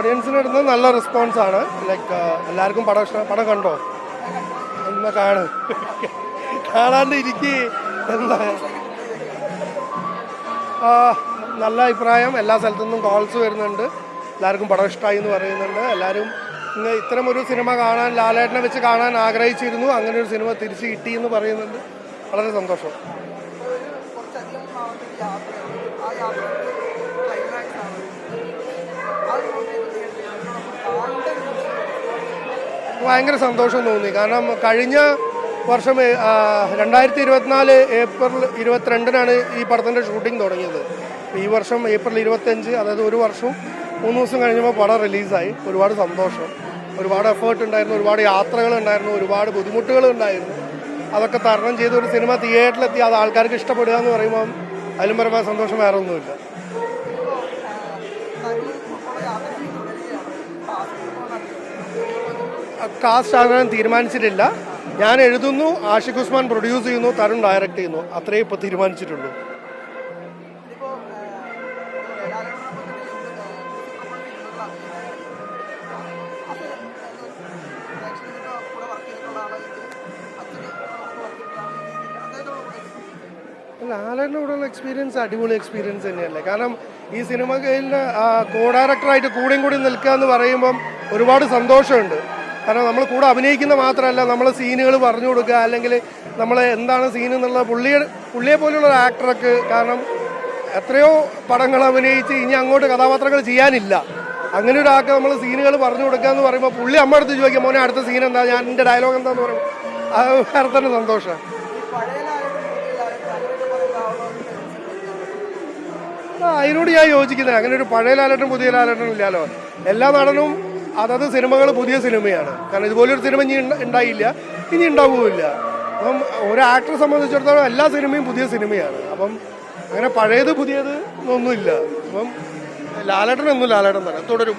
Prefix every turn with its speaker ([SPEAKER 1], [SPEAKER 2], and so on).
[SPEAKER 1] ഓഡിയൻസിന് നല്ല റെസ്പോൺസാണ്. ലൈക്ക് എല്ലാവർക്കും പടം കണ്ടോ? ഒന്ന് കാണാണ്ട് ഇരിക്കേ. എന്താ നല്ല അഭിപ്രായം. എല്ലാ സ്ഥലത്തു നിന്നും കോൾസ് വരുന്നുണ്ട്. എല്ലാവർക്കും പടം ഇഷ്ടമായി എന്ന് പറയുന്നുണ്ട്. എല്ലാവരും ഇത്തരം ഒരു സിനിമ കാണാൻ, ലാലേട്ടനെ വെച്ച് കാണാൻ ആഗ്രഹിച്ചിരുന്നു. അങ്ങനെ ഒരു സിനിമ തിരിച്ച് കിട്ടി എന്ന് പറയുന്നുണ്ട്. വളരെ സന്തോഷം. ഭയങ്കര സന്തോഷം തോന്നി. കാരണം കഴിഞ്ഞ വർഷം 2024 ഏപ്രിൽ 22-നാണ് ഈ പടത്തിൻ്റെ ഷൂട്ടിംഗ് തുടങ്ങിയത്. ഈ വർഷം ഏപ്രിൽ 25, അതായത് ഒരു വർഷവും 3 ദിവസം കഴിഞ്ഞപ്പോൾ പടം റിലീസായി. ഒരുപാട് സന്തോഷം. ഒരുപാട് എഫേർട്ട് ഉണ്ടായിരുന്നു, ഒരുപാട് യാത്രകൾ ഉണ്ടായിരുന്നു, ഒരുപാട് ബുദ്ധിമുട്ടുകൾ ഉണ്ടായിരുന്നു. അതൊക്കെ തരണം ചെയ്ത് ഒരു സിനിമ തിയേറ്ററിലെത്തി അത് ആൾക്കാർക്ക് ഇഷ്ടപ്പെടുക എന്ന് പറയുമ്പോൾ അതിലും പരമായ സന്തോഷം വേറെ ഒന്നുമില്ല. കാസ്റ്റ് ആകാൻ തീരുമാനിച്ചിട്ടില്ല. ഞാൻ എഴുതുന്നു, ആഷിഖ് ഉസ്മാൻ പ്രൊഡ്യൂസ് ചെയ്യുന്നു, തരുൺ ഡയറക്റ്റ് ചെയ്യുന്നു. അത്രയും ഇപ്പോൾ തീരുമാനിച്ചിട്ടുള്ളൂ. ലാലേട്ടനോടുള്ള എക്സ്പീരിയൻസ് അടിപൊളി എക്സ്പീരിയൻസ് തന്നെയല്ലേ. കാരണം ഈ സിനിമയിൽ കോ ഡയറക്ടറായിട്ട് കൂടെയും കൂടി നിൽക്കുക എന്ന് പറയുമ്പം ഒരുപാട് സന്തോഷമുണ്ട്. കാരണം നമ്മൾ കൂടെ അഭിനയിക്കുന്ന മാത്രമല്ല, നമ്മൾ സീനുകൾ പറഞ്ഞു കൊടുക്കുക, അല്ലെങ്കിൽ നമ്മൾ എന്താണ് സീൻ എന്നുള്ള പുള്ളിയെ പോലുള്ള ഒരു ആക്ടർക്ക്. കാരണം എത്രയോ പടങ്ങൾ അഭിനയിച്ച് ഇനി അങ്ങോട്ട് കഥാപാത്രങ്ങൾ ചെയ്യാനില്ല. അങ്ങനെ ഒരാൾക്ക് നമ്മൾ സീനുകൾ പറഞ്ഞു കൊടുക്കുക എന്ന് പറയുമ്പോൾ പുള്ളി അമ്മ അടുത്ത് ചോദിക്കാം, മോനെ അടുത്ത സീൻ എന്താ, ഞാൻ എൻ്റെ ഡയലോഗ് എന്താന്ന് പറയും. അത് വേറെ തന്നെ സന്തോഷം. അതിനോട് ഞാൻ യോജിക്കുന്നത്. അങ്ങനെ ഒരു പഴയ ലാലേട്ടനും പുതിയ ലാലേട്ടനും ഇല്ലല്ലോ. എല്ലാ നടനും അതത് സിനിമകൾ പുതിയ സിനിമയാണ്. കാരണം ഇതുപോലൊരു സിനിമ ഇനി ഉണ്ടായില്ല, ഇനി ഉണ്ടാവുകയില്ല. അപ്പം ഒരു ആക്ടറെ സംബന്ധിച്ചിടത്തോളം എല്ലാ സിനിമയും പുതിയ സിനിമയാണ്. അപ്പം അങ്ങനെ പഴയത് പുതിയത് ഒന്നുമില്ല. അപ്പം ലാലേട്ടനൊന്നും ലാലേട്ടൻ തന്നെ തുടരും.